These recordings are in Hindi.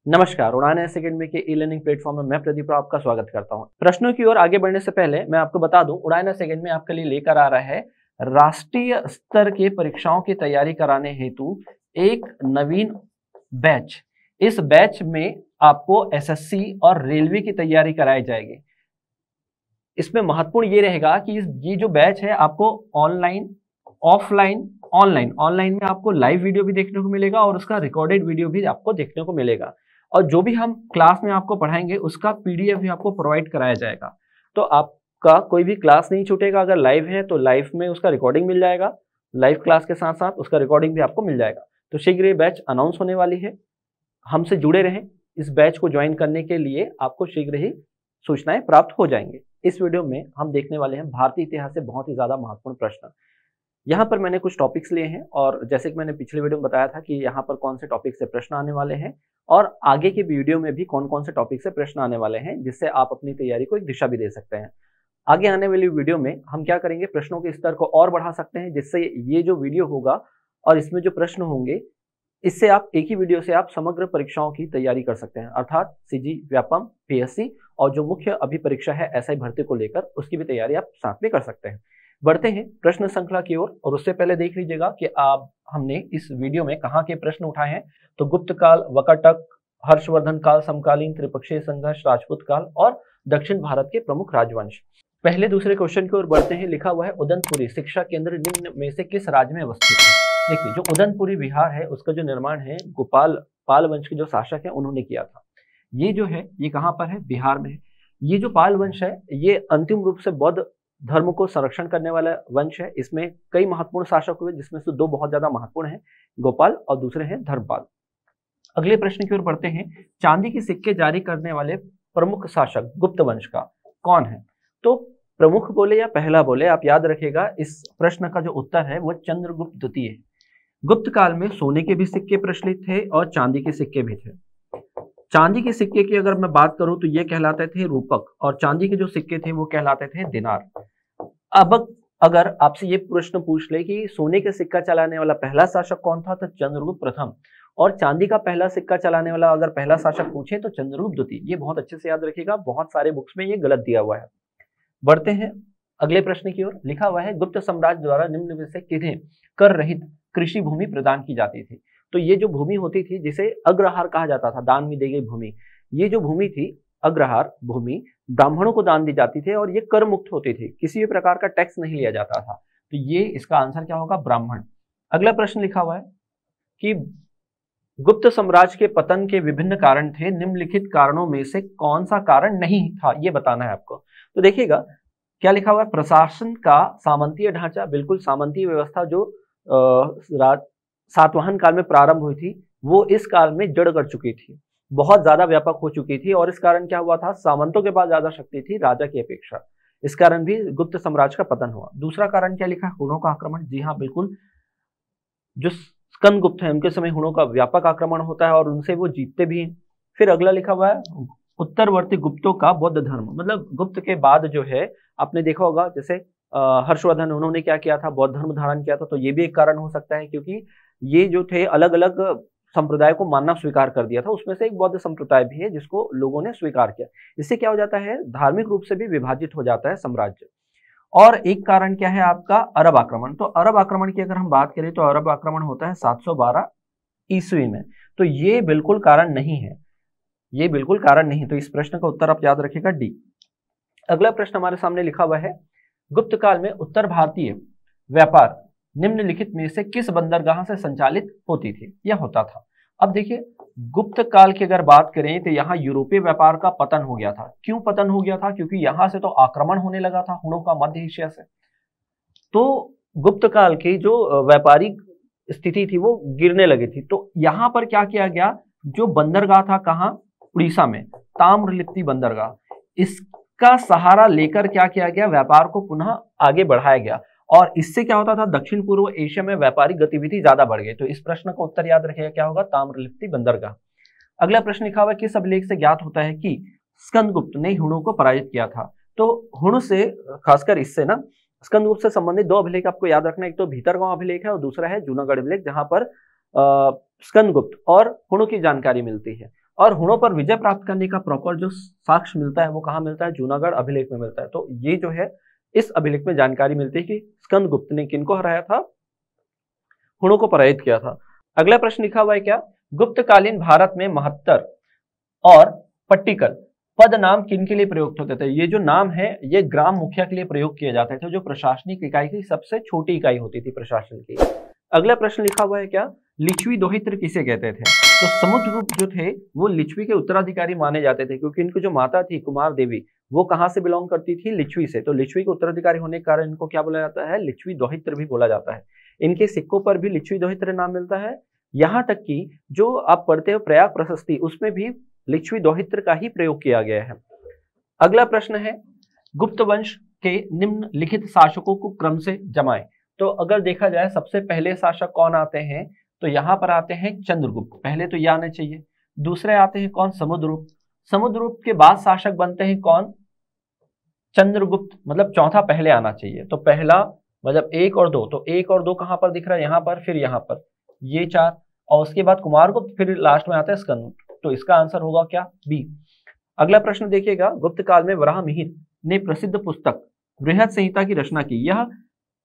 नमस्कार, उड़ान एस अकेडमी के ई लर्निंग प्लेटफॉर्म में मैं प्रदीप राव आपका स्वागत करता हूं। प्रश्नों की ओर आगे बढ़ने से पहले मैं आपको बता दूं, उड़ान एस अकेडमी आपके लिए लेकर आ रहा है राष्ट्रीय स्तर के परीक्षाओं की तैयारी कराने हेतु एक नवीन बैच। इस बैच में आपको एसएससी और रेलवे की तैयारी कराई जाएगी। इसमें महत्वपूर्ण ये रहेगा कि ये जो बैच है आपको ऑनलाइन, ऑफलाइन, ऑनलाइन में आपको लाइव वीडियो भी देखने को मिलेगा और उसका रिकॉर्डेड वीडियो भी आपको देखने को मिलेगा। और जो भी हम क्लास में आपको पढ़ाएंगे उसका पीडीएफ भी आपको प्रोवाइड कराया जाएगा। तो आपका कोई भी क्लास नहीं छूटेगा। अगर लाइव है तो लाइव में उसका रिकॉर्डिंग मिल जाएगा, लाइव क्लास के साथ साथ उसका रिकॉर्डिंग भी आपको मिल जाएगा। तो शीघ्र ये बैच अनाउंस होने वाली है, हमसे जुड़े रहें। इस बैच को ज्वाइन करने के लिए आपको शीघ्र ही सूचनाएं प्राप्त हो जाएंगे। इस वीडियो में हम देखने वाले हैं भारतीय इतिहास से बहुत ही ज्यादा महत्वपूर्ण प्रश्न। यहाँ पर मैंने कुछ टॉपिक्स लिए हैं और जैसे कि मैंने पिछले वीडियो में बताया था कि यहाँ पर कौन से टॉपिक से प्रश्न आने वाले हैं और आगे के वीडियो में भी कौन कौन से टॉपिक से प्रश्न आने वाले हैं, जिससे आप अपनी तैयारी को एक दिशा भी दे सकते हैं। आगे आने वाली वीडियो में हम क्या करेंगे, प्रश्नों के स्तर को और बढ़ा सकते हैं, जिससे ये जो वीडियो होगा और इसमें जो प्रश्न होंगे, इससे आप एक ही वीडियो से आप समग्र परीक्षाओं की तैयारी कर सकते हैं, अर्थात सीजी, व्यापम, पीएससी और जो मुख्य अभी परीक्षा है एसआई भर्ती को लेकर, उसकी भी तैयारी आप साथ में कर सकते हैं। बढ़ते हैं प्रश्न श्रृंखला की ओर और उससे पहले देख लीजिएगा कि आप हमने इस वीडियो में कहाँ के प्रश्न उठाए हैं। तो गुप्त काल, वकाटक, हर्षवर्धन काल, समकालीन, त्रिपक्षीय संघर्ष, राजपूत काल और दक्षिण भारत के प्रमुख राजवंश। पहले दूसरे क्वेश्चन की ओर बढ़ते हैं। लिखा हुआ है उदनपुरी शिक्षा केंद्र निम्न में से किस राज्य में अवस्थित है। देखिए, जो उदनपुरी विहार है उसका जो निर्माण है पाल वंश के जो शासक है उन्होंने किया था। ये जो है ये कहाँ पर है, बिहार में है। ये जो पाल वंश है ये अंतिम रूप से बौद्ध धर्म को संरक्षण करने वाला वंश है। इसमें कई महत्वपूर्ण शासक हुए, जिसमें से दो बहुत ज्यादा महत्वपूर्ण हैं, गोपाल और दूसरे हैं धर्मपाल। अगले प्रश्न की ओर बढ़ते हैं। चांदी के सिक्के जारी करने वाले प्रमुख शासक गुप्त वंश का कौन है। तो प्रमुख बोले या पहला बोले, आप याद रखिएगा इस प्रश्न का जो उत्तर है वो चंद्रगुप्त द्वितीय है। गुप्त काल में सोने के भी सिक्के प्रचलित थे और चांदी के सिक्के भी थे। चांदी के सिक्के की अगर मैं बात करूं तो ये कहलाते थे रूपक और चांदी के जो सिक्के थे वो कहलाते थे दिनार। अब अगर आपसे ये प्रश्न पूछ ले कि सोने के सिक्का चलाने वाला पहला शासक कौन था, तो चंद्रगुप्त प्रथम। और चांदी का पहला सिक्का चलाने वाला अगर पहला शासक पूछे तो चंद्रगुप्त द्वितीय। ये बहुत अच्छे से याद रखिएगा, बहुत सारे बुक्स में ये गलत दिया हुआ है। बढ़ते हैं अगले प्रश्न की ओर। लिखा हुआ है गुप्त साम्राज्य द्वारा निम्न में से किन्हें कर रहित कृषि भूमि प्रदान की जाती थी। तो ये जो भूमि होती थी जिसे अग्रहार कहा जाता था, दान में दी गई भूमि, ये जो भूमि थी अग्रहार भूमि ब्राह्मणों को दान दी जाती थी और ये कर मुक्त होती थी, किसी भी प्रकार का टैक्स नहीं लिया जाता था। तो ये इसका आंसर क्या होगा, ब्राह्मण। अगला प्रश्न लिखा हुआ है कि गुप्त साम्राज्य के पतन के विभिन्न कारण थे, निम्नलिखित कारणों में से कौन सा कारण नहीं था, ये बताना है आपको। तो देखिएगा क्या लिखा हुआ है, प्रशासन का सामंतीय ढांचा, बिल्कुल सामंतीय व्यवस्था जो सातवाहन काल में प्रारंभ हुई थी वो इस काल में जड़ कर चुकी थी, बहुत ज्यादा व्यापक हो चुकी थी और इस कारण क्या हुआ था, सामंतों के पास ज्यादा शक्ति थी राजा की अपेक्षा। इस कारण भी गुप्त साम्राज्य का पतन हुआ। दूसरा कारण क्या लिखा है, हुनों का आक्रमण। जी हाँ, बिल्कुल, जो स्कंदगुप्त है उनके समय हुनों का व्यापक आक्रमण होता है और उनसे वो जीतते भी हैं। फिर अगला लिखा हुआ है उत्तरवर्ती गुप्तों का बौद्ध धर्म, मतलब गुप्त के बाद जो है आपने देखा होगा जैसे हर्षवर्धन, उन्होंने क्या किया था, बौद्ध धर्म धारण किया था। तो ये भी एक कारण हो सकता है, क्योंकि ये जो थे अलग अलग संप्रदाय को मानना स्वीकार कर दिया था, उसमें से एक बौद्ध संप्रदाय भी है जिसको लोगों ने स्वीकार किया। इससे क्या हो जाता है, धार्मिक रूप से भी विभाजित हो जाता है साम्राज्य। और एक कारण क्या है आपका, अरब आक्रमण। तो अरब आक्रमण की अगर हम बात करें तो अरब आक्रमण होता है 712 ईस्वी में। तो ये बिल्कुल कारण नहीं है, ये बिल्कुल कारण नहीं। तो इस प्रश्न का उत्तर आप याद रखिएगा डी। अगला प्रश्न हमारे सामने लिखा हुआ है, गुप्त काल में उत्तर भारतीय व्यापार निम्नलिखित में से किस बंदरगाह से संचालित होती थी या होता था। अब देखिए, गुप्त काल की अगर बात करें तो यहाँ यूरोपीय व्यापार का पतन हो गया था। क्यों पतन हो गया था, क्योंकि यहाँ से तो आक्रमण होने लगा था हुनों का मध्य एशिया से। तो गुप्त काल की जो व्यापारिक स्थिति थी वो गिरने लगी थी। तो यहाँ पर क्या किया गया, जो बंदरगाह था कहाँ, उड़ीसा में, ताम्रलिप्ति बंदरगाह, इसका सहारा लेकर क्या किया गया, व्यापार को पुनः आगे बढ़ाया गया और इससे क्या होता था, दक्षिण पूर्व एशिया में व्यापारिक गतिविधि ज्यादा बढ़ गई। तो इस प्रश्न का उत्तर याद रखिएगा क्या होगा, ताम्रलिप्ति बंदरगाह। अगला प्रश्न लिखा हुआ है, किस अभिलेख से ज्ञात होता है कि स्कंदगुप्त ने हुणों को पराजित किया था। तो हुण से, खासकर इससे ना स्कंदगुप्त से संबंधित दो अभिलेख आपको याद रखना, एक तो भीतरगांव अभिलेख है और दूसरा है जूनागढ़ अभिलेख, जहां पर स्कंदगुप्त और हुणों की जानकारी मिलती है। और हुणों पर विजय प्राप्त करने का प्रॉपर जो साक्ष्य मिलता है वो कहाँ मिलता है, जूनागढ़ अभिलेख में मिलता है। तो ये जो है इस अभिलेख में जानकारी मिलती है कि स्कंदगुप्त ने किनको हराया था, हुणों को पराजित किया था। अगला प्रश्न लिखा हुआ है क्या, गुप्तकालीन भारत में महत्तर और पट्टिकल पद नाम किन के लिए प्रयुक्त होते थे। ये जो नाम है ये ग्राम मुखिया के लिए प्रयोग किए जाते थे, जो प्रशासनिक इकाई की सबसे छोटी इकाई होती थी प्रशासन की। अगला प्रश्न लिखा हुआ है क्या, लिच्छवी दोहित्र किसे कहते थे। तो समुद्रगुप्त जो थे वो लिच्छवी के उत्तराधिकारी माने जाते थे, क्योंकि इनको जो माता थी कुमार देवी वो कहाँ से बिलोंग करती थी, लिच्छवी से। तो लिच्छवी के उत्तराधिकारी होने के कारण इनको क्या बोला जाता है, लिच्छवी दोहित्र भी बोला जाता है। इनके सिक्कों पर भी लिच्छवी दोहित्र नाम मिलता है। यहाँ तक कि जो आप पढ़ते हो प्रयाग प्रशस्ति उसमें भी लिच्छवी दोहित्र का ही प्रयोग किया गया है। अगला प्रश्न है, गुप्त वंश के निम्नलिखित शासकों को क्रम से जमाएं। तो अगर देखा जाए सबसे पहले शासक कौन आते हैं, तो यहाँ पर आते हैं चंद्रगुप्त, पहले तो ये आने चाहिए। दूसरे आते हैं कौन, समुद्रगुप्त। समुद्रगुप्त के बाद शासक बनते हैं कौन, चंद्रगुप्त, मतलब चौथा पहले आना चाहिए। तो पहला मतलब 1 और 2, तो 1 और 2 कहां पर दिख रहा है, यहाँ पर, फिर यहाँ पर, ये 4, और उसके बाद कुमारगुप्त, फिर लास्ट में आता है स्कंदगुप्त। तो इसका आंसर होगा क्या, बी। अगला प्रश्न देखिएगा, गुप्त काल में वराहमिहिर ने प्रसिद्ध पुस्तक बृहद संहिता की रचना की, यह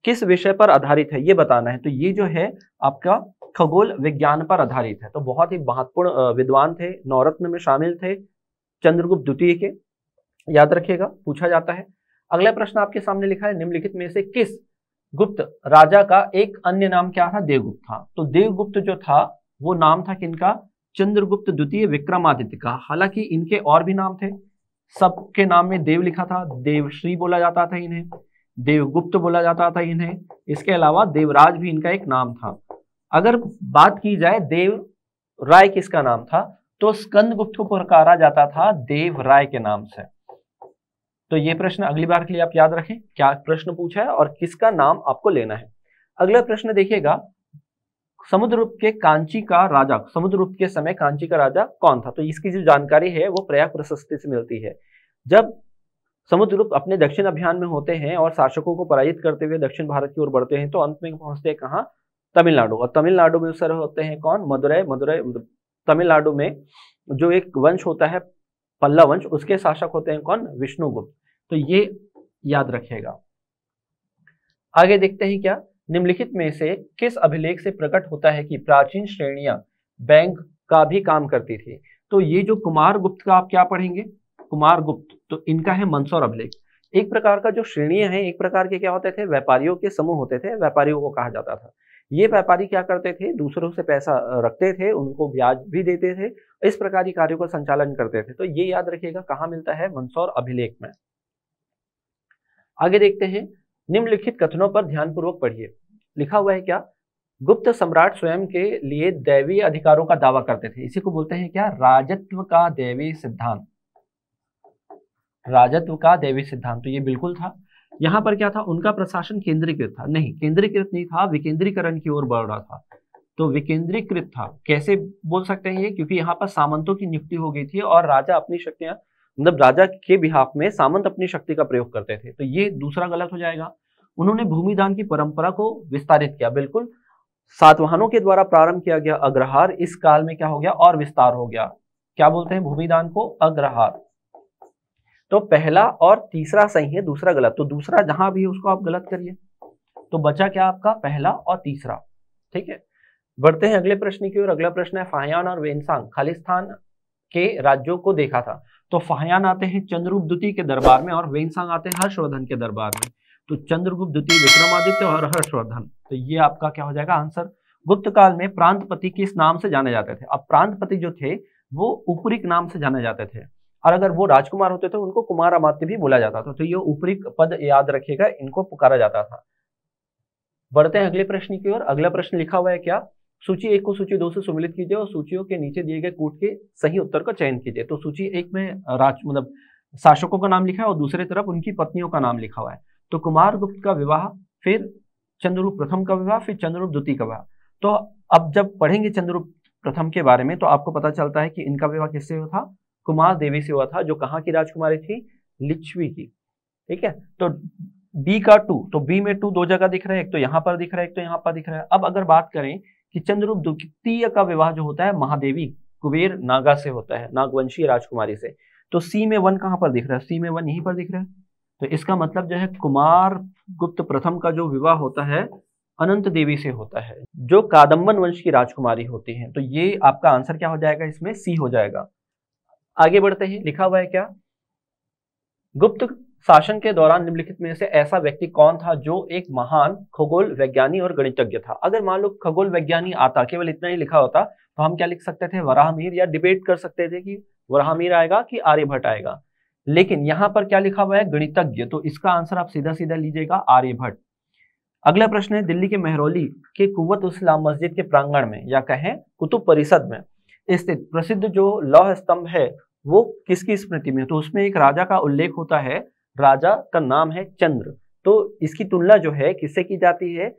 किस विषय पर आधारित है ये बताना है। तो ये जो है आपका खगोल विज्ञान पर आधारित है। तो बहुत ही महत्वपूर्ण विद्वान थे, नवरत्न में शामिल थे चंद्रगुप्त द्वितीय के, याद रखिएगा, पूछा जाता है। अगला प्रश्न आपके सामने लिखा है, निम्नलिखित में से किस गुप्त राजा का एक अन्य नाम क्या था, देवगुप्त था। तो देवगुप्त जो था वो नाम था किनका, चंद्रगुप्त द्वितीय विक्रमादित्य का। हालांकि इनके और भी नाम थे, सबके नाम में देव लिखा था, देवश्री बोला जाता था इन्हें, देवगुप्त बोला जाता था इन्हें, इसके अलावा देवराज भी इनका एक नाम था। अगर बात की जाए देव राय किसका नाम था, तो स्कंदगुप्त को पुकारा जाता था देवराय के नाम से। तो ये प्रश्न अगली बार के लिए आप याद रखें, क्या प्रश्न पूछा है और किसका नाम आपको लेना है। अगला प्रश्न देखिएगा, समुद्रगुप्त के कांची का राजा, समुद्रगुप्त के समय कांची का राजा कौन था। तो इसकी जो जानकारी है वो प्रयाग प्रशस्ति से मिलती है। जब समुद्रगुप्त अपने दक्षिण अभियान में होते हैं और शासकों को पराजित करते हुए दक्षिण भारत की ओर बढ़ते हैं, तो अंत में पहुंचते हैं कहाँ, तमिलनाडु। और तमिलनाडु में सर होते हैं कौन, मदुरै। तमिलनाडु में जो एक वंश होता है पल्लव वंश, उसके शासक होते हैं कौन, विष्णुगुप्त। तो ये याद रखिएगा। आगे देखते हैं क्या, निम्नलिखित में से किस अभिलेख से प्रकट होता है कि प्राचीन श्रेणियां बैंक का भी काम करती थी। तो ये जो कुमारगुप्त का आप क्या पढ़ेंगे, कुमारगुप्त, तो इनका है मंदसौर अभिलेख। एक प्रकार का जो श्रेणियां हैं, एक प्रकार के क्या होते थे, व्यापारियों के समूह होते थे, व्यापारियों को कहा जाता था। ये व्यापारी क्या करते थे, दूसरों से पैसा रखते थे, उनको ब्याज भी देते थे, इस प्रकार की कार्यों का संचालन करते थे। तो ये याद रखिएगा कहाँ मिलता है, मंदसौर अभिलेख में। आगे देखते हैं, निम्नलिखित कथनों पर ध्यानपूर्वक पढ़िए। लिखा हुआ है क्या, गुप्त सम्राट स्वयं के लिए दैवीय अधिकारों का दावा करते थे। इसी को बोलते हैं क्या, राजत्व का दैवीय सिद्धांत, राजत्व का दैवीय सिद्धांत। तो ये बिल्कुल था। यहाँ पर क्या था, उनका प्रशासन केंद्रीकृत था, नहीं केंद्रीकृत नहीं था, विकेंद्रीकरण की ओर बढ़ रहा था। तो विकेंद्रीकृत था, कैसे बोल सकते हैं ये, क्योंकि यहाँ पर सामंतों की नियुक्ति हो गई थी और राजा अपनी शक्तियां, मतलब राजा के बिहाफ में सामंत अपनी शक्ति का प्रयोग करते थे। तो ये दूसरा गलत हो जाएगा। उन्होंने भूमिदान की परंपरा को विस्तारित किया, बिल्कुल सातवाहनों के द्वारा प्रारंभ किया गया अग्रहार इस काल में क्या हो गया, और विस्तार हो गया। क्या बोलते हैं भूमिदान को, अग्रहार। तो पहला और तीसरा सही है, दूसरा गलत। तो दूसरा जहां भी उसको आप गलत करिए, तो बचा क्या आपका, पहला और तीसरा। ठीक है, बढ़ते हैं अगले प्रश्न की ओर। अगला प्रश्न है, फाहियान और वेनसांग खालिस्तान के राज्यों को देखा था। तो फाहियान आते हैं चंद्रगुप्त द्वितीय के दरबार में और वेनसांग आते हैं हर्षवर्धन के दरबार में। तो चंद्रगुप्त द्वितीय, विक्रमादित्य और हर्षवर्धन। तो ये आपका क्या हो जाएगा आंसर। गुप्त काल में प्रांतपति किस नाम से जाने जाते थे। अब प्रांतपति जो थे वो उपरिक नाम से जाने जाते थे, और अगर वो राजकुमार होते थे उनको कुमार अमात्य भी बोला जाता था। तो ये उपरिक पद याद रखिएगा, इनको पुकारा जाता था। बढ़ते हैं अगले प्रश्न की ओर। अगला प्रश्न लिखा हुआ है क्या, सूची 1 को सूची 2 से सुमिलित कीजिए और सूचियों के नीचे दिए गए कूट के सही उत्तर का चयन कीजिए। तो सूची 1 में मतलब शासकों का नाम लिखा है और दूसरी तरफ उनकी पत्नियों का नाम लिखा हुआ है। तो कुमारगुप्त का विवाह, फिर चंद्रगुप्त प्रथम का विवाह, फिर चंद्रगुप्त द्वितीय का विवाह। तो अब जब पढ़ेंगे चंद्रगुप्त प्रथम के बारे में तो आपको पता चलता है कि इनका विवाह किससे हुआ था, कुमार देवी से हुआ था, जो कहाँ की राजकुमारी थी, लिच्छवी की। ठीक है, तो बी का 2, तो बी में 2 दो जगह दिख रहा है, एक तो यहाँ पर दिख रहा है, एक तो यहाँ पर दिख रहा है। अब अगर बात करें कि चंद्रगुप्त द्वितीय का विवाह जो होता है महादेवी कुबेर नागा से होता है, नागवंशी राजकुमारी से। तो सी में 1 कहां पर दिख रहा है? सी में 1 यहीं पर दिख रहा है। तो इसका मतलब जो है कुमार गुप्त प्रथम का जो विवाह होता है अनंत देवी से होता है, जो कादम्बन वंश की राजकुमारी होती है। तो ये आपका आंसर क्या हो जाएगा? इसमें सी हो जाएगा। आगे बढ़ते हैं, लिखा हुआ है क्या? गुप्त शासन के दौरान निम्नलिखित में से ऐसा व्यक्ति कौन था जो एक महान खगोल वैज्ञानी और गणितज्ञ था? अगर मान लो खगोल वैज्ञानी आता, केवल इतना ही लिखा होता, तो हम क्या लिख सकते थे? वराहमिहिर, या डिबेट कर सकते थे कि वराहमिहिर आएगा कि आर्यभट्ट आएगा। लेकिन यहां पर क्या लिखा हुआ है? गणितज्ञ। तो इसका आंसर आप सीधा सीधा लीजिएगा आर्यभट्ट। अगला प्रश्न है, दिल्ली के मेहरौली के कुव्वत इस्लाम मस्जिद के प्रांगण में या कहें कुतुब परिषद में स्थित प्रसिद्ध जो लौह स्तंभ है वो किसकी स्मृति में? तो उसमें एक राजा का उल्लेख होता है, राजा का नाम है चंद्र। तो इसकी तुलना जो है किससे की जाती है?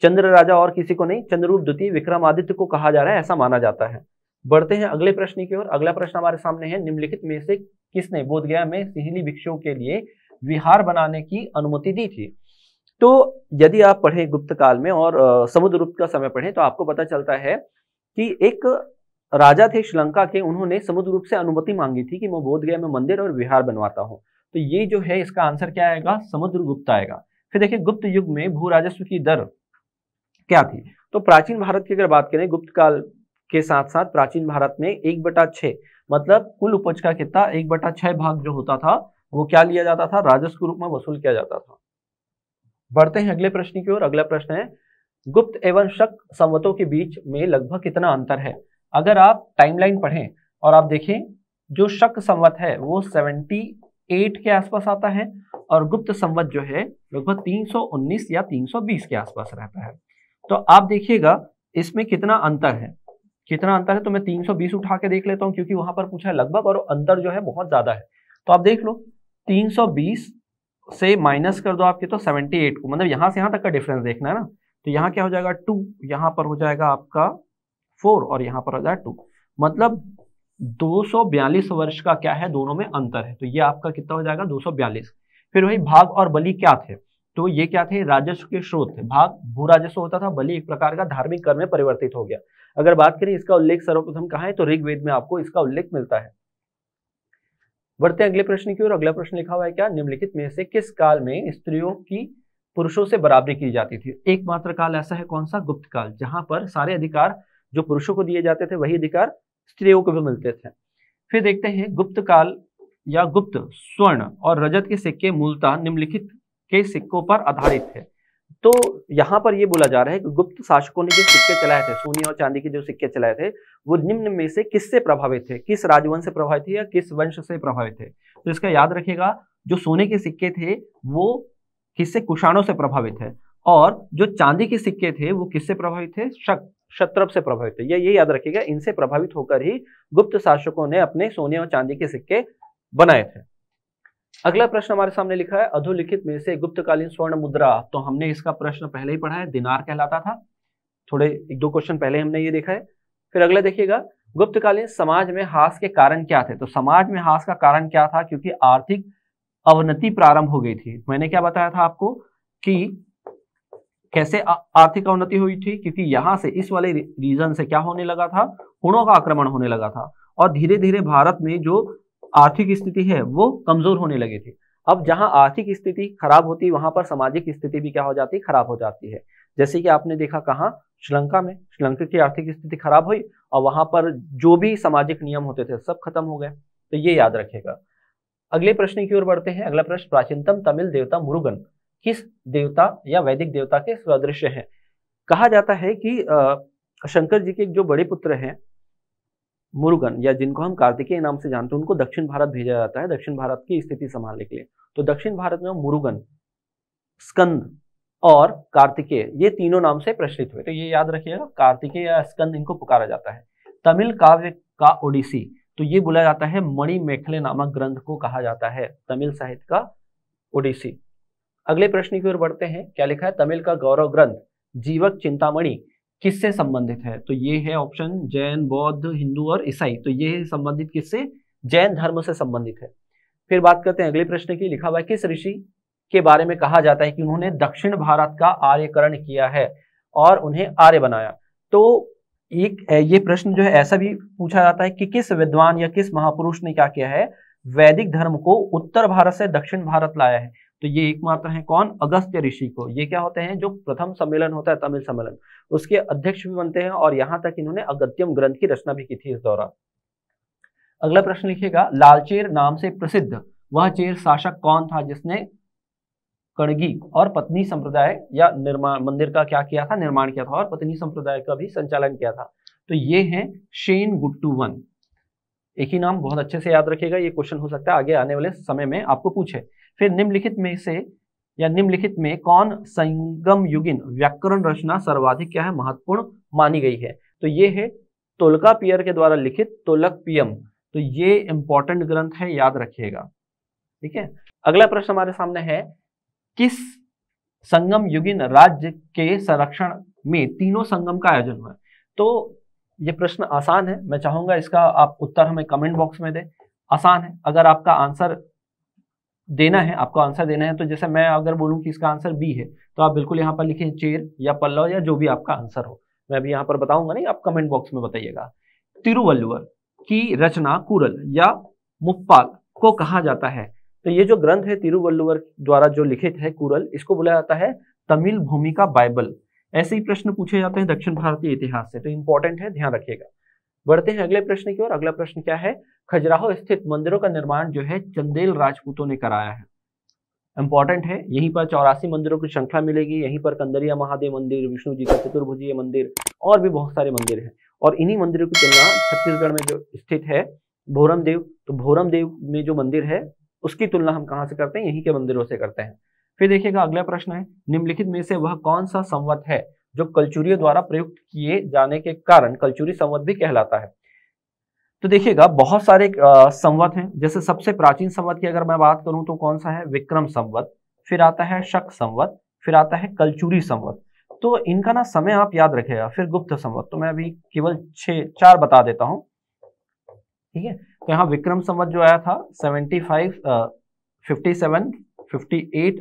चंद्र राजा और किसी को नहीं, चंद्रगुप्त द्वितीय विक्रमादित्य को कहा जा रहा है, ऐसा माना जाता है। बढ़ते हैं अगले प्रश्न की ओर। अगला प्रश्न हमारे सामने है, निम्नलिखित में से किसने बोधगया में सिहली भिक्षुओं के लिए विहार बनाने की अनुमति दी थी? तो यदि आप पढ़ें गुप्त काल में और समुद्रगुप्त का समय पढ़ें तो आपको पता चलता है कि एक राजा थे श्रीलंका के, उन्होंने समुद्रगुप्त से अनुमति मांगी थी कि मैं बोधगया में मंदिर और विहार बनवाता हूं। तो ये जो है इसका आंसर क्या आएगा? समुद्रगुप्त आएगा। फिर देखिए गुप्त युग में भू राजस्व की दर क्या थी? तो प्राचीन भारत की अगर बात करें गुप्त काल के साथ साथ प्राचीन भारत में 1/6 मतलब कुल उपज का कितना 1/6 भाग जो होता था वो क्या लिया जाता था? राजस्व के रूप में वसूल किया जाता था। बढ़ते हैं अगले प्रश्न की ओर। अगला प्रश्न है, गुप्त एवं शक संवतों के बीच में लगभग कितना अंतर है? अगर आप टाइमलाइन पढ़ें और आप देखें, जो शक संवत है वो 78 के आसपास आता है और गुप्त संवत जो है लगभग 319 या 320 के आसपास रहता है। तो आप देखिएगा इसमें कितना अंतर है, कितना अंतर है। तो मैं 320 उठा के देख लेता हूं क्योंकि वहां पर पूछा है लगभग और अंतर जो है बहुत ज्यादा है। तो आप देख लो 320 से माइनस कर दो आपके तो 78 को, मतलब यहां से यहां तक का डिफरेंस देखना है ना। तो यहाँ क्या हो जाएगा 2, यहाँ पर हो जाएगा आपका 4 और यहाँ पर हो जाएगा 2, मतलब 242 वर्ष का क्या है दोनों में अंतर है। तो ये आपका कितना हो जाएगा 242। फिर वही भाग और बलि क्या थे? तो ये क्या थे? राजस्व के स्रोत थे। भाग भू राजस्व होता था, बलि एक प्रकार का धार्मिक कर में परिवर्तित हो गया। अगर बात करें इसका उल्लेख सर्वप्रथम कहाँ है तो ऋग्वेद में आपको इसका उल्लेख मिलता है। बढ़ते अगले प्रश्न की ओर। अगला प्रश्न लिखा हुआ है क्या, निम्नलिखित में से किस काल में स्त्रियों की पुरुषों से बराबरी की जाती थी? एकमात्र काल ऐसा है कौन सा? गुप्त काल, जहां पर सारे अधिकार जो पुरुषों को दिए जाते थे वही अधिकार स्त्रियों को भी मिलते थे। फिर देखते हैं गुप्त काल या गुप्त स्वर्ण और रजत के सिक्के मूलतः निम्नलिखित के सिक्कों पर आधारित है। तो यहाँ पर ये बोला जा रहा है कि गुप्त शासकों ने जो सिक्के चलाए थे, सोने और चांदी के जो सिक्के चलाए थे, वो निम्न में से किससे प्रभावित थे? किस राजवंश से प्रभावित थे या किस वंश से प्रभावित थे? तो इसका याद रखिएगा, जो सोने के सिक्के थे वो किससे? कुषाणों से प्रभावित है, और जो चांदी के सिक्के थे वो किससे प्रभावित थे? क्षत्रप से प्रभावित थे। ये याद रखिएगा, इनसे प्रभावित होकर ही गुप्त शासकों ने अपने सोने और चांदी के सिक्के बनाए थे। अगला प्रश्न हमारे सामने लिखा है, अधोलिखित में से गुप्तकालीन स्वर्ण मुद्रा। तो हमने इसका प्रश्न पहले ही पढ़ा है, दिनार कहलाता था। थोड़े 1-2 क्वेश्चन पहले हमने ये देखा है। फिर अगला देखिएगा, गुप्तकालीन समाज में हास के कारण क्या थे? तो समाज में हास का कारण क्या था? क्योंकि आर्थिक अवनति प्रारंभ हो गई थी। मैंने क्या बताया था आपको कि कैसे आर्थिक अवनति हुई थी? क्योंकि यहां से इस वाले रीजन से क्या होने लगा था? हुणों का आक्रमण होने लगा था और धीरे धीरे भारत में जो आर्थिक स्थिति है वो कमजोर होने लगी थी। अब जहां आर्थिक स्थिति खराब होती वहां पर सामाजिक स्थिति भी क्या हो जाती? खराब हो जाती है। जैसे कि आपने देखा कहां? श्रीलंका में। श्रीलंका की आर्थिक स्थिति खराब हुई और वहां पर जो भी सामाजिक नियम होते थे सब खत्म हो गए। तो ये याद रखेगा। अगले प्रश्न की ओर बढ़ते हैं। अगला प्रश्न, प्राचीनतम तमिल देवता मुरुगन किस देवता या वैदिक देवता के सदृश्य है? कहा जाता है कि शंकर जी के जो बड़े पुत्र हैं मुरुगन, या जिनको हम कार्तिकेय नाम से जानते हैं, उनको दक्षिण भारत भेजा जाता है दक्षिण भारत की स्थिति संभालने के लिए। तो दक्षिण भारत में मुरुगन, स्कंद और कार्तिकेय ये तीनों नाम से प्रचलित हुए। तो ये याद रखिएगा, कार्तिकेय या स्कंद इनको पुकारा जाता है। तमिल काव्य का ओडिसी, तो ये बोला जाता है मणि मेखले नामक ग्रंथ को कहा जाता है तमिल साहित्य का ओडिसी। अगले प्रश्न की ओर बढ़ते हैं। क्या लिखा है? तमिल का गौरव ग्रंथ जीवक चिंतामणि किससे संबंधित है? तो ये है ऑप्शन जैन, बौद्ध, हिंदू और ईसाई। तो ये संबंधित किससे? जैन धर्म से संबंधित है। फिर बात करते हैं अगले प्रश्न की। लिखा हुआ है, किस ऋषि के बारे में कहा जाता है कि उन्होंने दक्षिण भारत का आर्यकरण किया है और उन्हें आर्य बनाया? तो ये प्रश्न जो है ऐसा भी पूछा जाता है कि किस विद्वान या किस महापुरुष ने क्या किया है, वैदिक धर्म को उत्तर भारत से दक्षिण भारत लाया है। तो ये एकमात्र है कौन, अगस्त्य ऋषि को। ये क्या होते हैं, जो प्रथम सम्मेलन होता है तमिल सम्मेलन, उसके अध्यक्ष भी बनते हैं और यहाँ तक इन्होंने अगस्त्यम ग्रंथ की रचना भी की थी इस दौरान। अगला प्रश्न लिखिएगा, लालचेर नाम से प्रसिद्ध वह चेर शासक कौन था जिसने कणगी और पत्नी संप्रदाय या निर्माण मंदिर का क्या किया था, निर्माण किया था और पत्नी संप्रदाय का भी संचालन किया था। तो ये है शेनगुट्टुवन। एक ही नाम बहुत अच्छे से याद रखिएगा, ये क्वेश्चन हो सकता है आगे आने वाले समय में आपको पूछे। फिर निम्नलिखित में से या निम्नलिखित में कौन संगम युगीन व्याकरण रचना सर्वाधिक क्या है, महत्वपूर्ण मानी गई है। तो ये है तोल्कापियर के द्वारा लिखित तोल्कापियम। तो ये इंपॉर्टेंट ग्रंथ है, याद रखिएगा। ठीक है, अगला प्रश्न हमारे सामने है, किस संगम युगीन राज्य के संरक्षण में तीनों संगम का आयोजन हुआ। तो ये प्रश्न आसान है, मैं चाहूंगा इसका आप उत्तर हमें कमेंट बॉक्स में दें। आसान है, अगर आपका आंसर देना है, आपको आंसर देना है, तो जैसे मैं अगर बोलूं कि इसका आंसर बी है, तो आप बिल्कुल यहाँ पर लिखें चेर या पल्लव या जो भी आपका आंसर हो। मैं अभी यहाँ पर बताऊंगा नहीं, आप कमेंट बॉक्स में बताइएगा। तिरुवल्लुवर की रचना कुरल या मुप्पाल को कहा जाता है। तो ये जो ग्रंथ है तिरुवल्लुवर द्वारा जो लिखित है कुरल, इसको बोला जाता है तमिल भूमि का बाइबल। ऐसे ही प्रश्न पूछे जाते हैं दक्षिण भारतीय इतिहास से, तो इंपॉर्टेंट है, ध्यान रखिएगा। बढ़ते हैं अगले प्रश्न की ओर। अगला प्रश्न क्या है, खजुराहो स्थित मंदिरों का निर्माण जो है चंदेल राजपूतों ने कराया है। इंपॉर्टेंट है, यहीं पर 84 मंदिरों की श्रृंखला मिलेगी। यहीं पर कंदरिया महादेव मंदिर, विष्णु जी का चतुर्भुजीय मंदिर और भी बहुत सारे मंदिर हैं। और इन्हीं मंदिरों की तुलना छत्तीसगढ़ में जो स्थित है भोरम देव, तो भोरम देव में जो मंदिर है उसकी तुलना हम कहाँ से करते हैं, यहीं के मंदिरों से करते हैं। फिर देखिएगा अगला प्रश्न है, निम्नलिखित में से वह कौन सा संवत है जो कलचुरियों द्वारा प्रयुक्त किए जाने के कारण कलचुरी संवत भी कहलाता है। तो देखिएगा बहुत सारे संवत हैं। जैसे सबसे प्राचीन संवत की अगर मैं बात करूं तो कौन सा है, विक्रम संवत, फिर आता है शक संवत, फिर आता है कलचुरी संवत। तो इनका ना समय आप याद रखेगा। फिर गुप्त संवत, तो मैं अभी केवल 4 बता देता हूं। ठीक है, तो यहाँ विक्रम संवत जो आया था 57 57 58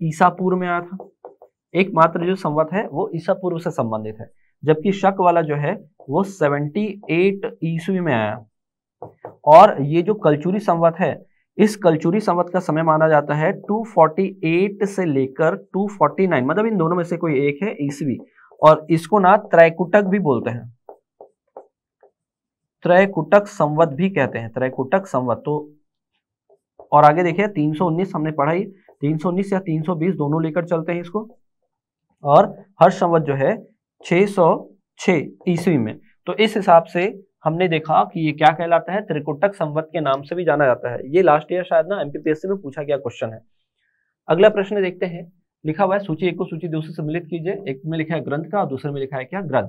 ईसा पूर्व में आया था। एकमात्र जो संवत है वो ईसा पूर्व से संबंधित है, जबकि शक वाला जो है वो 78 ईस्वी में आया। और ये जो कलचुरी संवत है, इस कलचुरी संवत का समय माना जाता है 248 से लेकर 249, मतलब इन दोनों में से कोई एक है ईस्वी। और इसको ना त्रैकुटक भी बोलते हैं, त्रैकुटक संवत भी कहते हैं, त्रैकुटक संवत। तो और आगे देखिए 319 हमने पढ़ा ही, 319 या 320 दोनों लेकर चलते हैं इसको। और हर संवत जो है 606 ईस्वी में। तो इस हिसाब से हमने देखा कि ये क्या कहलाता है, त्रिकुटक संवत के नाम से भी जाना जाता है। ये लास्ट ईयर शायद ना एमपीपीएससी में पूछा गया क्वेश्चन है। अगला प्रश्न देखते हैं, लिखा हुआ है सूची 1 को सूची 2 से सम्मिलित कीजिए। एक में लिखा है ग्रंथ का और दूसरे में लिखा है क्या, ग्रंथ।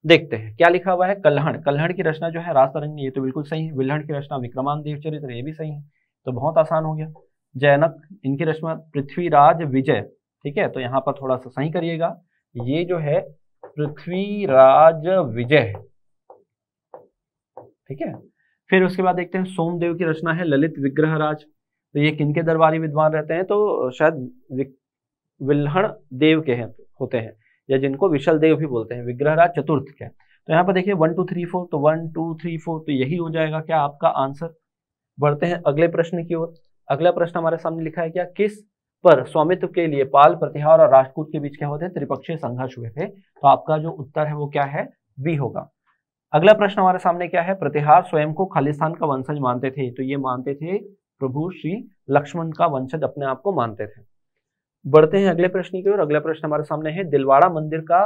देखते हैं क्या लिखा हुआ है। कल्हण, कल्हण की रचना जो है राजतरंगिणी, ये तो बिल्कुल सही है। विल्हण की रचना विक्रमांक देव चरित्र, ये भी सही है, तो बहुत आसान हो गया। जैनक, इनकी रचना पृथ्वीराज विजय। ठीक है, तो यहाँ पर थोड़ा सा सही करिएगा, ये जो है पृथ्वीराज विजय। ठीक है, फिर उसके बाद देखते हैं सोमदेव की रचना है ललित विग्रहराज। तो ये किनके दरबारी विद्वान रहते हैं, तो शायद विल्हण देव के होते हैं, या जिनको विशल देव भी बोलते हैं, विग्रहराज चतुर्थ के। तो यहाँ पर देखिए 1 2 3 4, तो 1 2 3 4, तो यही हो जाएगा क्या आपका आंसर। बढ़ते हैं अगले प्रश्न की ओर। अगला प्रश्न हमारे सामने लिखा है क्या, किस पर स्वामित्व के लिए पाल, प्रतिहार और राजपूत के बीच क्या होते हैं, त्रिपक्षीय संघर्ष हुए थे। तो आपका जो उत्तर है वो क्या है, बी होगा। अगला प्रश्न हमारे सामने क्या है, प्रतिहार स्वयं को खालिस्तान का वंशज मानते थे। तो ये मानते थे प्रभु श्री लक्ष्मण का वंशज अपने आप को मानते थे। बढ़ते हैं अगले प्रश्न की ओर। अगला प्रश्न हमारे सामने है, दिलवाड़ा मंदिर का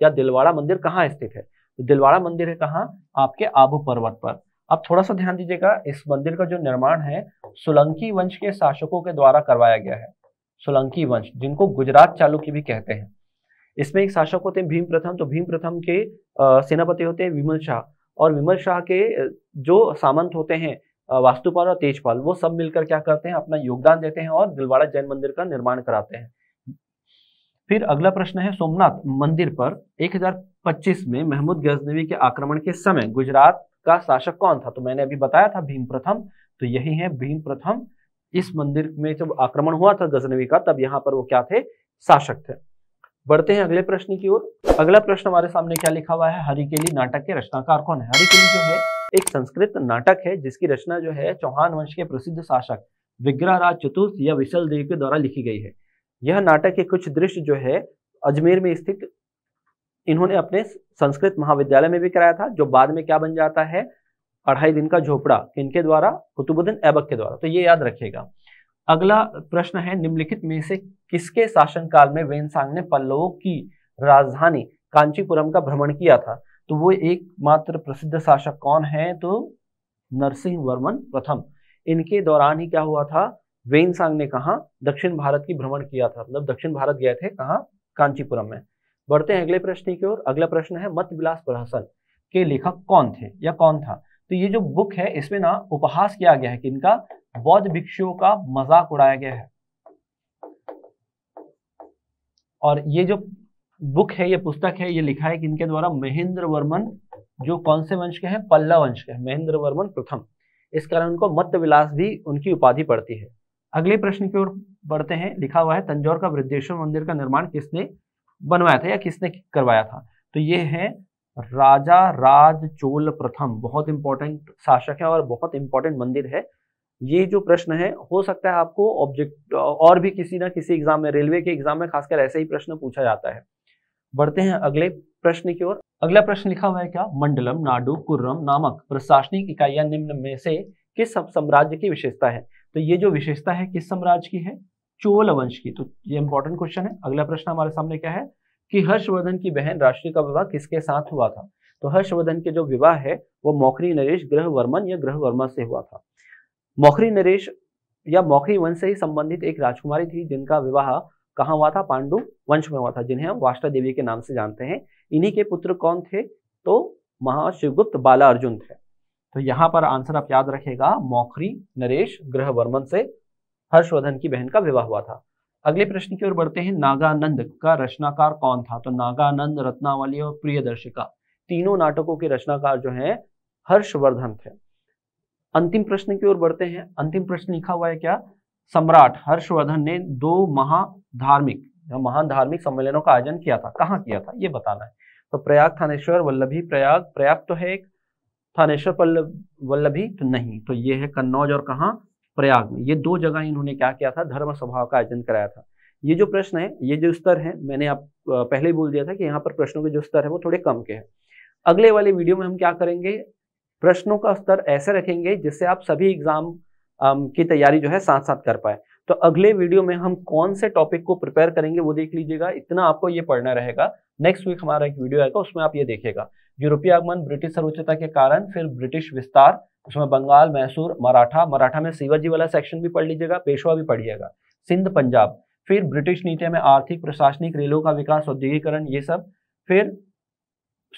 या दिलवाड़ा मंदिर कहाँ स्थित है। तो दिलवाड़ा मंदिर है कहाँ, आपके आबू पर्वत पर। अब थोड़ा सा ध्यान दीजिएगा, इस मंदिर का जो निर्माण है सोलंकी वंश के शासकों के द्वारा करवाया गया है। सोलंकी वंश, जिनको गुजरात चालुक्य भी कहते हैं। इसमें एक शासक होते हैं भीम प्रथम, तो भीम प्रथम के सेनापति होते हैं विमल शाह, और विमल शाह के जो सामंत होते हैं वास्तुपाल और तेजपाल, वो सब मिलकर क्या करते हैं, अपना योगदान देते हैं और दिलवाड़ा जैन मंदिर का निर्माण कराते हैं। फिर अगला प्रश्न है, सोमनाथ मंदिर पर 1025 में महमूद गजनवी के आक्रमण के समय गुजरात का शासक कौन था। तो मैंने अभी बताया था भीम प्रथम, तो यही है भीम प्रथम। इस मंदिर में जब आक्रमण हुआ था गजनवी का, तब यहाँ पर वो क्या थे, शासक थे। बढ़ते हैं अगले प्रश्न की ओर। अगला प्रश्न हमारे सामने क्या लिखा हुआ है, हरिकेली नाटक के रचनाकार कौन है। हरिकेली जो है एक संस्कृत नाटक है जिसकी रचना जो है चौहान वंश के प्रसिद्ध शासक विग्रहराज चतुर्थ या विशल देव के द्वारा लिखी गई है। यह नाटक के कुछ दृश्य जो है अजमेर में स्थित इन्होंने अपने संस्कृत महाविद्यालय में भी कराया था, जो बाद में क्या बन जाता है, 2.5 दिन का झोपड़ा, किनके द्वारा, कुतुबुद्दीन ऐबक के द्वारा। तो ये याद रखिएगा। अगला प्रश्न है, निम्नलिखित में से किसके शासनकाल में वेनसांग ने पल्लवों की राजधानी कांचीपुरम का भ्रमण किया था। तो वो एकमात्र प्रसिद्ध शासक कौन है, तो नरसिंह वर्मन प्रथम। इनके दौरान ही क्या हुआ था, वेनसांग ने कहा दक्षिण भारत की भ्रमण किया था, मतलब दक्षिण भारत गए थे, कहाँ, कांचीपुरम में। बढ़ते हैं अगले प्रश्न की ओर। अगला प्रश्न है, मत विलास प्रहसन के लेखक कौन थे या कौन था। तो ये जो बुक है इसमें ना उपहास किया गया है कि इनका बौद्ध भिक्षुओं का मजाक उड़ाया गया है। और ये जो बुक है, ये पुस्तक है, ये लिखा है कि इनके द्वारा महेंद्र वर्मन, जो कौन से वंश के हैं, पल्लव वंश के, महेंद्र वर्मन प्रथम। इस कारण उनको मत विलास भी उनकी उपाधि पड़ती है। अगले प्रश्न की ओर बढ़ते हैं। लिखा हुआ है, तंजौर का वृद्धेश्वर मंदिर का निर्माण किसने बनवाया था या किसने करवाया था। तो ये है राजा राज चोल प्रथम, बहुत इंपॉर्टेंट शासक है और बहुत इंपॉर्टेंट मंदिर है। ये जो प्रश्न है, हो सकता है आपको ऑब्जेक्ट और भी किसी ना किसी एग्जाम में, रेलवे के एग्जाम में खासकर ऐसे ही प्रश्न पूछा जाता है। बढ़ते हैं अगले प्रश्न की ओर। अगला प्रश्न लिखा हुआ है क्या, मंडलम नाडु कुर्रम नामक प्रशासनिक इकाइयां निम्न में से किस साम्राज्य की विशेषता है। तो ये जो विशेषता है किस साम्राज्य की है, चोल वंश की। तो ये इंपॉर्टेंट क्वेश्चन है। अगला प्रश्न हमारे सामने क्या है कि हर्षवर्धन की बहन राष्ट्रीय का विवाह किसके साथ हुआ था। तो हर्षवर्धन के जो विवाह है वो मौखरी नरेश ग्रहवर्मन या ग्रहवर्मा से हुआ था। मौखरी नरेश या मौखरी वंश से ही संबंधित एक राजकुमारी थी जिनका विवाह कहाँ हुआ था, पांडु वंश में हुआ था, जिन्हें हम वाष्टा देवी के नाम से जानते हैं। इन्हीं के पुत्र कौन थे, तो महाशिवगुप्त बाला अर्जुन थे। तो यहाँ पर आंसर आप याद रखेगा, मौखरी नरेश ग्रहवर्मन से हर्षवर्धन की बहन का विवाह हुआ था। अगले प्रश्न की ओर बढ़ते हैं। नागानंद का रचनाकार कौन था। तो नागानंद, रत्नावली और प्रियदर्शिका, तीनों नाटकों के रचनाकार जो हैं हर्षवर्धन थे। अंतिम प्रश्न की ओर बढ़ते हैं। अंतिम प्रश्न लिखा हुआ है क्या, सम्राट हर्षवर्धन ने 2 महान धार्मिक सम्मेलनों का आयोजन किया था, कहाँ किया था ये बताना है। तो प्रयाग, थानेश्वर, वल्लभी। प्रयाग तो है एक, थानेश्वर वल्लभी तो नहीं, तो ये है कन्नौज और कहाँ, प्रयाग में। ये 2 जगह इन्होंने क्या किया था, धर्म सभा का आयोजन कराया था। ये जो प्रश्न है, ये जो स्तर है, मैंने आप पहले ही बोल दिया था कि यहाँ पर प्रश्नों के जो स्तर है वो थोड़े कम के हैं। अगले वाले वीडियो में हम क्या करेंगे, प्रश्नों का स्तर ऐसे रखेंगे जिससे आप सभी एग्जाम की तैयारी जो है साथ साथ कर पाए। तो अगले वीडियो में हम कौन से टॉपिक को प्रिपेयर करेंगे वो देख लीजिएगा, इतना आपको ये पढ़ना रहेगा। नेक्स्ट वीक हमारा एक वीडियो आएगा, उसमें आप ये देखिएगा, यूरोपीय आगमन, ब्रिटिश सर्वोच्चता के कारण, फिर ब्रिटिश विस्तार, उसमें बंगाल, मैसूर, मराठा में शिवाजी वाला सेक्शन भी पढ़ लीजिएगा, पेशवा भी पढ़िएगा, सिंध, पंजाब, फिर ब्रिटिश नीतियों में आर्थिक, प्रशासनिक, रेलों का विकास, औद्योगिकरण, ये सब, फिर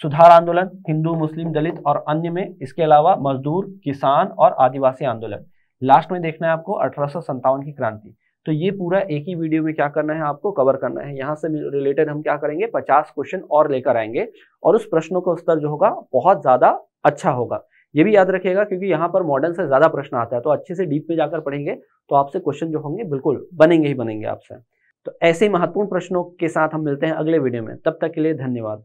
सुधार आंदोलन, हिंदू, मुस्लिम, दलित और अन्य में, इसके अलावा मजदूर, किसान और आदिवासी आंदोलन। लास्ट में देखना है आपको 1857 की क्रांति। तो ये पूरा एक ही वीडियो में क्या करना है, आपको कवर करना है। यहाँ से रिलेटेड हम क्या करेंगे, 50 क्वेश्चन और लेकर आएंगे और उस प्रश्नों का उत्तर जो होगा बहुत ज्यादा अच्छा होगा। ये भी याद रखिएगा क्योंकि यहाँ पर मॉडर्न से ज्यादा प्रश्न आता है, तो अच्छे से डीप में जाकर पढ़ेंगे तो आपसे क्वेश्चन जो होंगे बिल्कुल बनेंगे ही बनेंगे आपसे। तो ऐसे ही महत्वपूर्ण प्रश्नों के साथ हम मिलते हैं अगले वीडियो में, तब तक के लिए धन्यवाद।